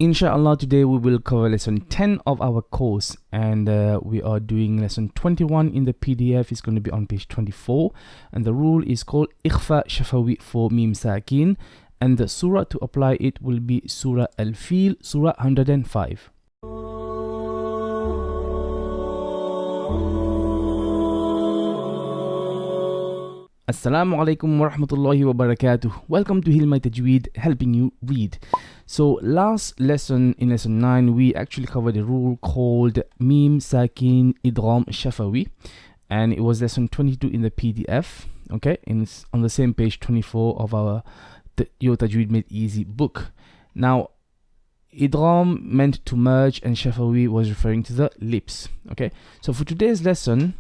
Insha Allah, today we will cover lesson 10 of our course, and we are doing lesson 21 in the PDF. It's going to be on page 24, and the rule is called Ikhfaa Shafawi for Meem Saakin, and the surah to apply it will be Surah Al Feel, Surah 105. Assalamu alaikum wa rahmatullahi wa barakatuh. Welcome to HealMyTajweed, helping you read. So last lesson, in lesson 9, we actually covered a rule called Meem Saakin Idghaam Shafawi, and it was lesson 22 in the PDF, okay, and it's on the same page 24 of our Your Tajweed Made Easy book. Now, Idghaam meant to merge, and Shafawi was referring to the lips, okay. So for today's lesson,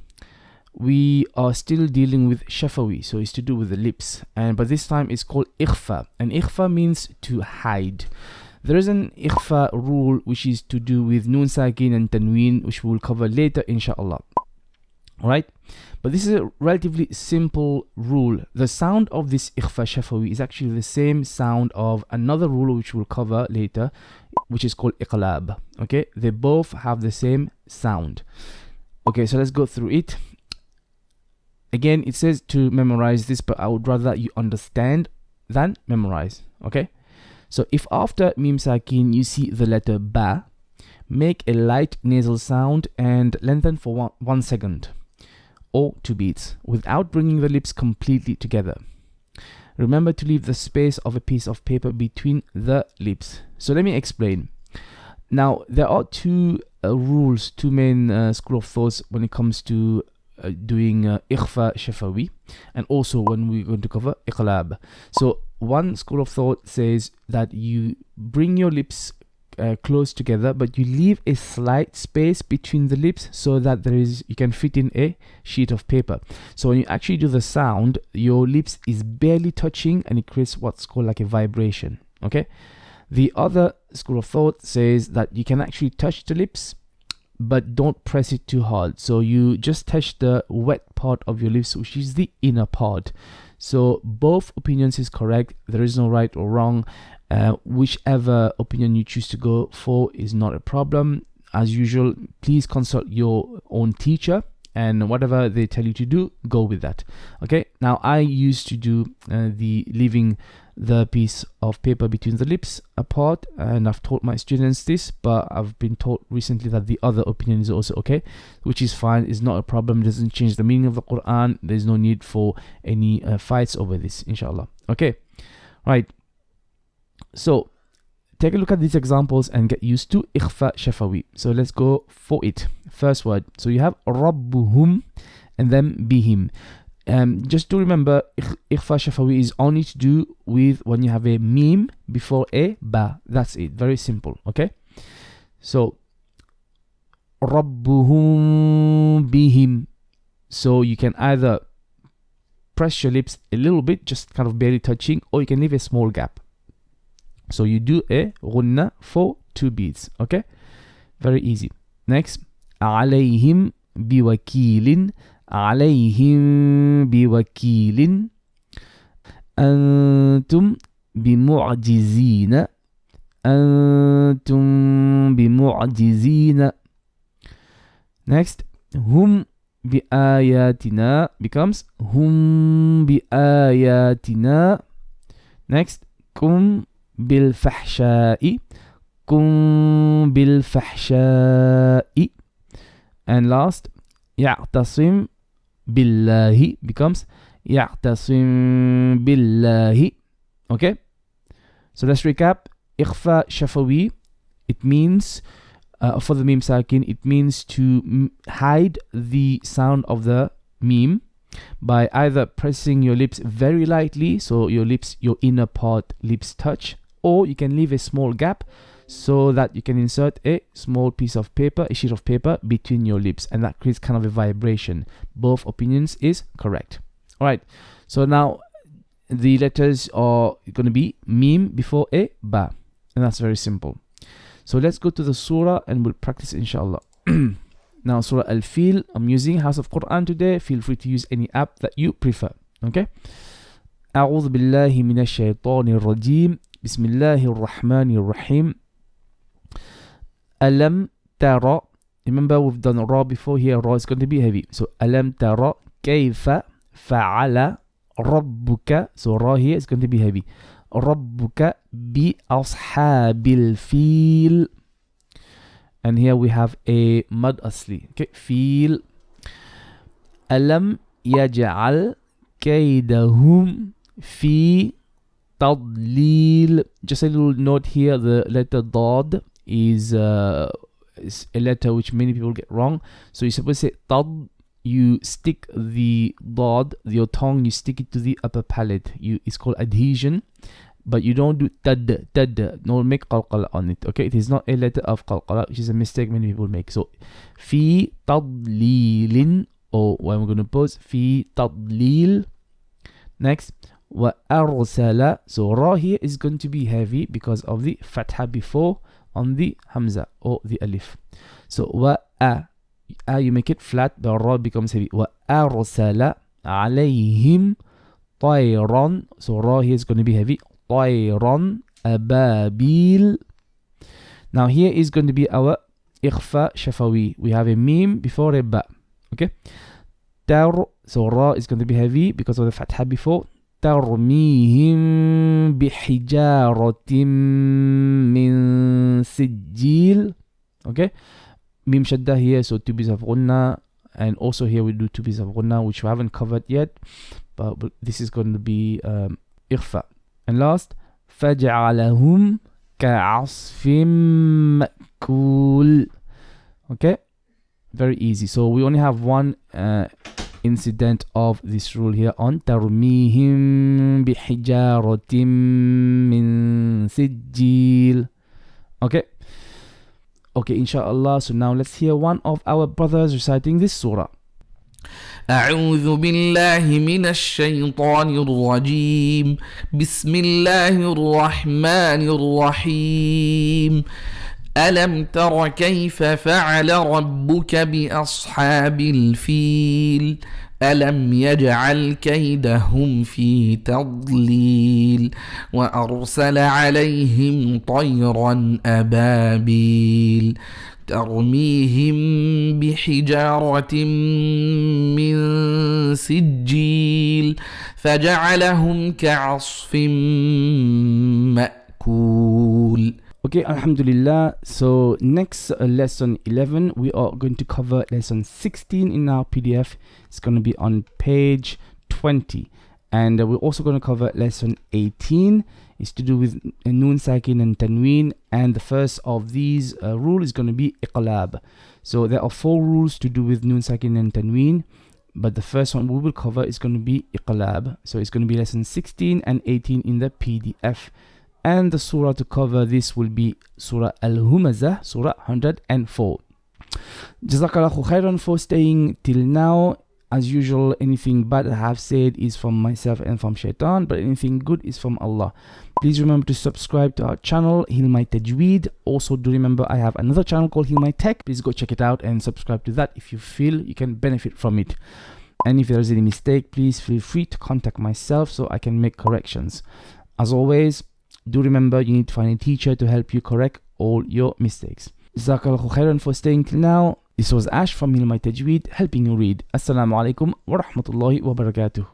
we are still dealing with Shafawi, so it's to do with the lips, but this time it's called Ikhfa, and Ikhfa means to hide. There is an Ikhfa rule which is to do with Noon Saakin and Tanween, which we will cover later, Insha Allah. Alright, but this is a relatively simple rule. The sound of this Ikhfa Shafawi is actually the same sound of another rule which we'll cover later, which is called Iqlaab. Okay, they both have the same sound. Okay, so let's go through it. Again, it says to memorize this, but I would rather you understand than memorize. Okay, so if after Meem Saakin you see the letter Ba, make a light nasal sound and lengthen for 1 second or 2 beats without bringing the lips completely together. Remember to leave the space of a piece of paper between the lips. So let me explain. Now, there are two rules, two main school of thoughts when it comes to doing Ikhfaa Shafawi, and also when we're going to cover Iqlaab. So one school of thought says that you bring your lips close together, but you leave a slight space between the lips so that you can fit in a sheet of paper. So when you actually do the sound, your lips is barely touching, and it creates what's called like a vibration. Okay. The other school of thought says that you can actually touch the lips, but don't press it too hard. So you just touch the wet part of your lips, which is the inner part. So both opinions is correct. There is no right or wrong. Whichever opinion you choose to go for is not a problem. As usual, please consult your own teacher, and whatever they tell you to do, go with that. Okay, now I used to do the leaving the piece of paper between the lips apart, and I've taught my students this, but I've been taught recently that the other opinion is also okay, which is fine. It's not a problem. It doesn't change the meaning of the Quran. There's no need for any fights over this, inshallah. Okay, right, so take a look at these examples and get used to Ikhfaa Shafawi. So let's go for it. First word, so you have Rabbuhum and then Bihim. Just to remember, Ikhfaa Shafawi is only to do with when you have a Meem before a Ba. That's it, very simple. Okay, so Rabbuhum Bihim. So you can either press your lips a little bit, just kind of barely touching, or you can leave a small gap. So you do a ghunna for 2 beats. Okay, very easy. Next, alayhim biwakilin, alayhim biwakilin, antum bimu'jizina, antum bimu'jizina. Next, hum biayatina becomes hum biayatina. Next, kum بالفحشاء قم بالفحشاء. And last, يعتصم بالله becomes يعتصم بالله. Okay, so let's recap. Ikhfaa Shafawi, it means for the Meem Saakin, it means to hide the sound of the Meem by either pressing your lips very lightly, so your lips, your inner part lips touch, or you can leave a small gap so that you can insert a small piece of paper, a sheet of paper between your lips, and that creates kind of a vibration. Both opinions is correct. All right, so now the letters are going to be Meem before a Ba, and that's very simple. So let's go to the surah and we'll practice, inshallah. Now, Surah Al Feel, I'm using House of Quran today. Feel free to use any app that you prefer. Okay, أعوذ بالله من الشيطان الرجيم بسم الله الرحمن الرحيم Alam tara. Remember we've done ra before. Here ra is going to be heavy. So alam tara kayfa fa'ala rabbuka. So ra here is going to be heavy. Rabbuka bi ashabil feel. And here we have a mad asli. Okay, feel. Alam yaj'al kaydahum fi tadlil. Just a little note here, the letter dad is a letter which many people get wrong. So you're supposed to say tad, you stick the dad, your tongue, you stick it to the upper palate. It's called adhesion. But you don't do tad. No, make qalqalah on it. Okay, it is not a letter of qalqalah, which is a mistake many people make. So fi tadlilin, or what I'm going to pause, fi tadlil. Next, wa arsala. So ra here is going to be heavy because of the fatha before on the hamza or the alif. So wa you make it flat, the ra becomes heavy. Wa arsala alayhim tayran. So ra here is going to be heavy. Tayran ababil. Now here is going to be our Ikhfaa Shafawi. We have a Meem before a ba. Okay. So ra is going to be heavy because of the fatha before. Tarmihim bihijaratim min sijil. Okay. Meem shadda here, so 2 pieces of gunna. And also here we do 2 pieces of gunna, which we haven't covered yet. But this is going to be Ikhfa. And last, فَجَعَلَهُمْ كَعَصْفٍ مَأْكُولٍ. Okay, very easy. So we only have one incident of this rule here on تَرْمِيهِمْ بِحِجَارَةٍ مِّن سِجِّيلٍ. Okay, Insha Allah. So now let's hear one of our brothers reciting this surah. أعوذ بالله من الشيطان الرجيم بسم الله الرحمن الرحيم ألم تر كيف فعل ربك بأصحاب الفيل ألم يجعل كيدهم في تضليل وأرسل عليهم طيرا أبابيل ترميهم بحجارة من سجيل فجعلهم كعصف مأكول. Okay, Alhamdulillah. So next lesson 11, we are going to cover lesson 16 in our PDF. It's going to be on page 20. And we're also going to cover lesson 18. It's to do with Noon Saakin and Tanween. And the first of these rule is going to be Iqlaab. So there are 4 rules to do with Noon Saakin and Tanween. But the first one we will cover is going to be Iqlaab. So it's going to be lesson 16 and 18 in the PDF. And the surah to cover this will be Surah Al-Humazah, Surah 104. Jazakallahu khairan for staying till now. As usual, anything bad I have said is from myself and from shaitan, but anything good is from Allah. Please remember to subscribe to our channel, HealMyTajweed. Also, do remember I have another channel called HealMyTech. Please go check it out and subscribe to that if you feel you can benefit from it. And if there is any mistake, please feel free to contact myself so I can make corrections. As always, do remember you need to find a teacher to help you correct all your mistakes. Jazakallahu khairan for staying till now. This was Ash from HealMyTajweed, helping you read. Assalamu alaikum wa rahmatullahi wa barakatuh.